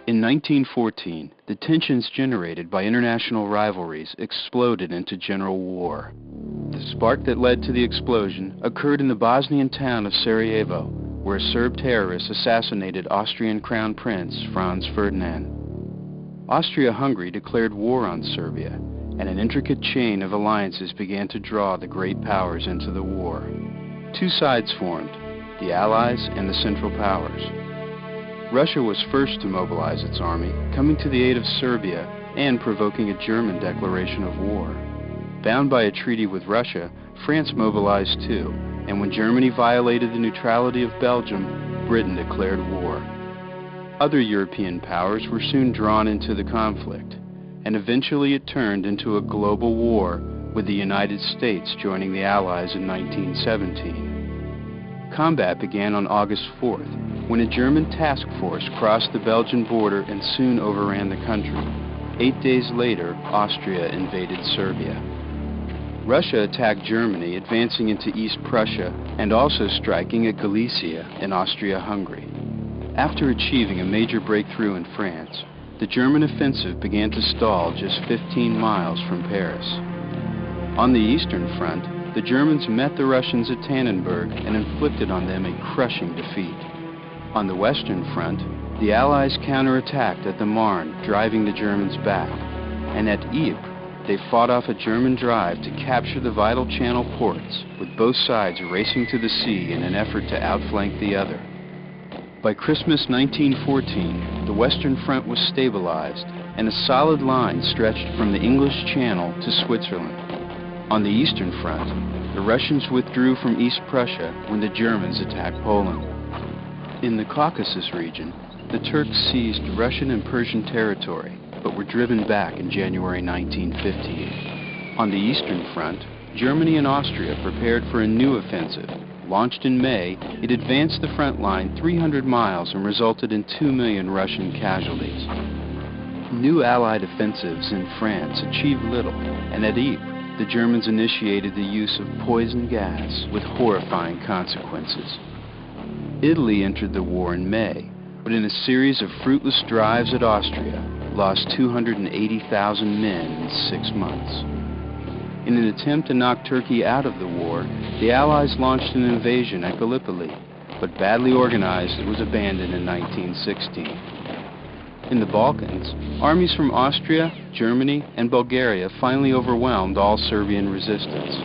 In 1914, the tensions generated by international rivalries exploded into general war. The spark that led to the explosion occurred in the Bosnian town of Sarajevo, where Serb terrorists assassinated Austrian Crown Prince Franz Ferdinand. Austria-Hungary declared war on Serbia, and an intricate chain of alliances began to draw the great powers into the war. Two sides formed, the Allies and the Central Powers. Russia was first to mobilize its army, coming to the aid of Serbia and provoking a German declaration of war. Bound by a treaty with Russia, France mobilized too, and when Germany violated the neutrality of Belgium, Britain declared war. Other European powers were soon drawn into the conflict, and eventually it turned into a global war, with the United States joining the Allies in 1917. Combat began on August 4th, when a German task force crossed the Belgian border and soon overran the country. 8 days later, Austria invaded Serbia. Russia attacked Germany, advancing into East Prussia and also striking at Galicia in Austria-Hungary. After achieving a major breakthrough in France, the German offensive began to stall just 15 miles from Paris. On the Eastern Front, the Germans met the Russians at Tannenberg and inflicted on them a crushing defeat. On the Western Front, the Allies counterattacked at the Marne, driving the Germans back, and at Ypres, they fought off a German drive to capture the vital Channel ports, with both sides racing to the sea in an effort to outflank the other. By Christmas 1914, the Western Front was stabilized, and a solid line stretched from the English Channel to Switzerland. On the Eastern Front, the Russians withdrew from East Prussia when the Germans attacked Poland. In the Caucasus region, the Turks seized Russian and Persian territory, but were driven back in January 1915. On the Eastern Front, Germany and Austria prepared for a new offensive. Launched in May, it advanced the front line 300 miles and resulted in 2 million Russian casualties. New Allied offensives in France achieved little, and at Ypres, the Germans initiated the use of poison gas with horrifying consequences. Italy entered the war in May, but in a series of fruitless drives at Austria, lost 280,000 men in 6 months. In an attempt to knock Turkey out of the war, the Allies launched an invasion at Gallipoli, but badly organized, it was abandoned in 1916. In the Balkans, armies from Austria, Germany, and Bulgaria finally overwhelmed all Serbian resistance.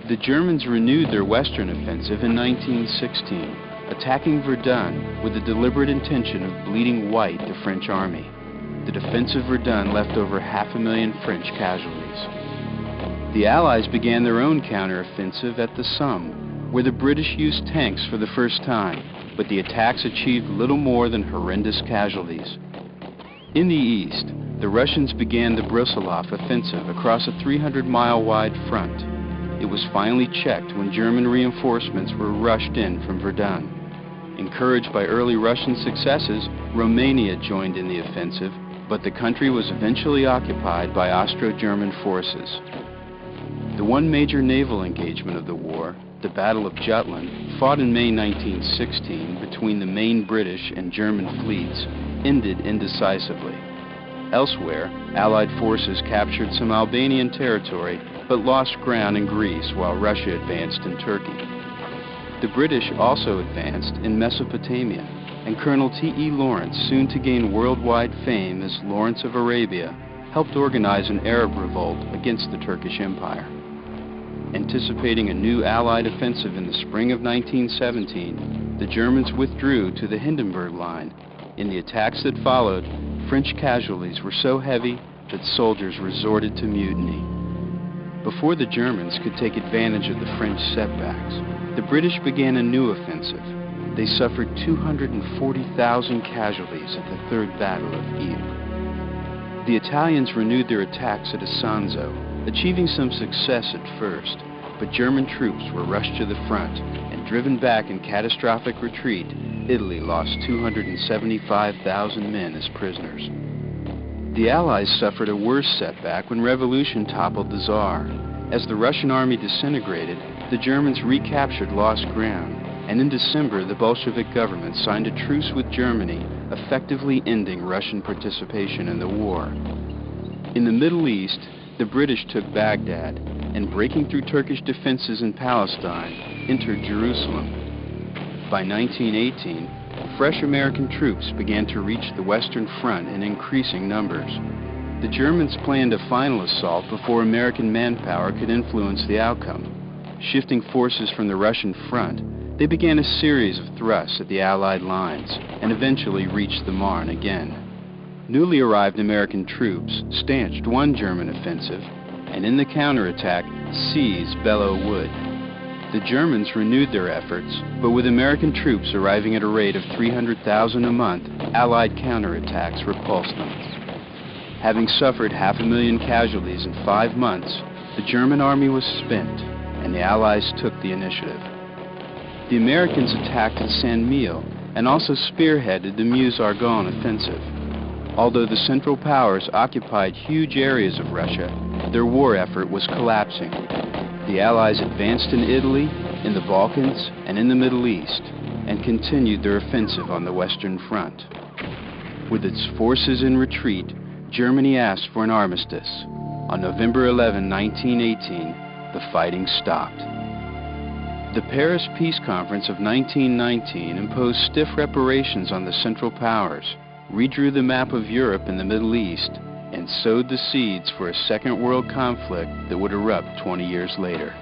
The Germans renewed their western offensive in 1916, attacking Verdun with the deliberate intention of bleeding white the French army. The defense of Verdun left over 500,000 French casualties. The Allies began their own counteroffensive at the Somme, where the British used tanks for the first time, but the attacks achieved little more than horrendous casualties. In the east, the Russians began the Brusilov offensive across a 300-mile-wide front. It was finally checked when German reinforcements were rushed in from Verdun. Encouraged by early Russian successes, Romania joined in the offensive, but the country was eventually occupied by Austro-German forces. The one major naval engagement of the war, the Battle of Jutland, fought in May 1916 between the main British and German fleets, ended indecisively. Elsewhere, Allied forces captured some Albanian territory, but lost ground in Greece while Russia advanced in Turkey. The British also advanced in Mesopotamia, and Colonel T.E. Lawrence, soon to gain worldwide fame as Lawrence of Arabia, helped organize an Arab revolt against the Turkish Empire. Anticipating a new Allied offensive in the spring of 1917, the Germans withdrew to the Hindenburg Line. In the attacks that followed, French casualties were so heavy that soldiers resorted to mutiny. Before the Germans could take advantage of the French setbacks, the British began a new offensive. They suffered 240,000 casualties at the Third Battle of Ypres. The Italians renewed their attacks at Isonzo, achieving some success at first, but German troops were rushed to the front, and driven back in catastrophic retreat, Italy lost 275,000 men as prisoners. The Allies suffered a worse setback when revolution toppled the Tsar. As the Russian army disintegrated, the Germans recaptured lost ground. and in December the Bolshevik government signed a truce with Germany, effectively ending Russian participation in the war. In the Middle East, the British took Baghdad, and breaking through Turkish defenses in Palestine, entered Jerusalem. By 1918, fresh American troops began to reach the Western Front in increasing numbers. The Germans planned a final assault before American manpower could influence the outcome. Shifting forces from the Russian front, they began a series of thrusts at the Allied lines and eventually reached the Marne again. Newly arrived American troops stanched one German offensive and in the counterattack seized Belleau Wood. The Germans renewed their efforts, but with American troops arriving at a rate of 300,000 a month, Allied counterattacks repulsed them. Having suffered 500,000 casualties in 5 months, the German army was spent, and the Allies took the initiative. The Americans attacked at Saint-Mihiel and also spearheaded the Meuse-Argonne offensive. Although the Central Powers occupied huge areas of Russia, their war effort was collapsing. The Allies advanced in Italy, in the Balkans, and in the Middle East, and continued their offensive on the Western Front. With its forces in retreat, Germany asked for an armistice. On November 11, 1918, the fighting stopped. The Paris Peace Conference of 1919 imposed stiff reparations on the Central Powers, redrew the map of Europe and the Middle East, and sowed the seeds for a Second World conflict that would erupt 20 years later.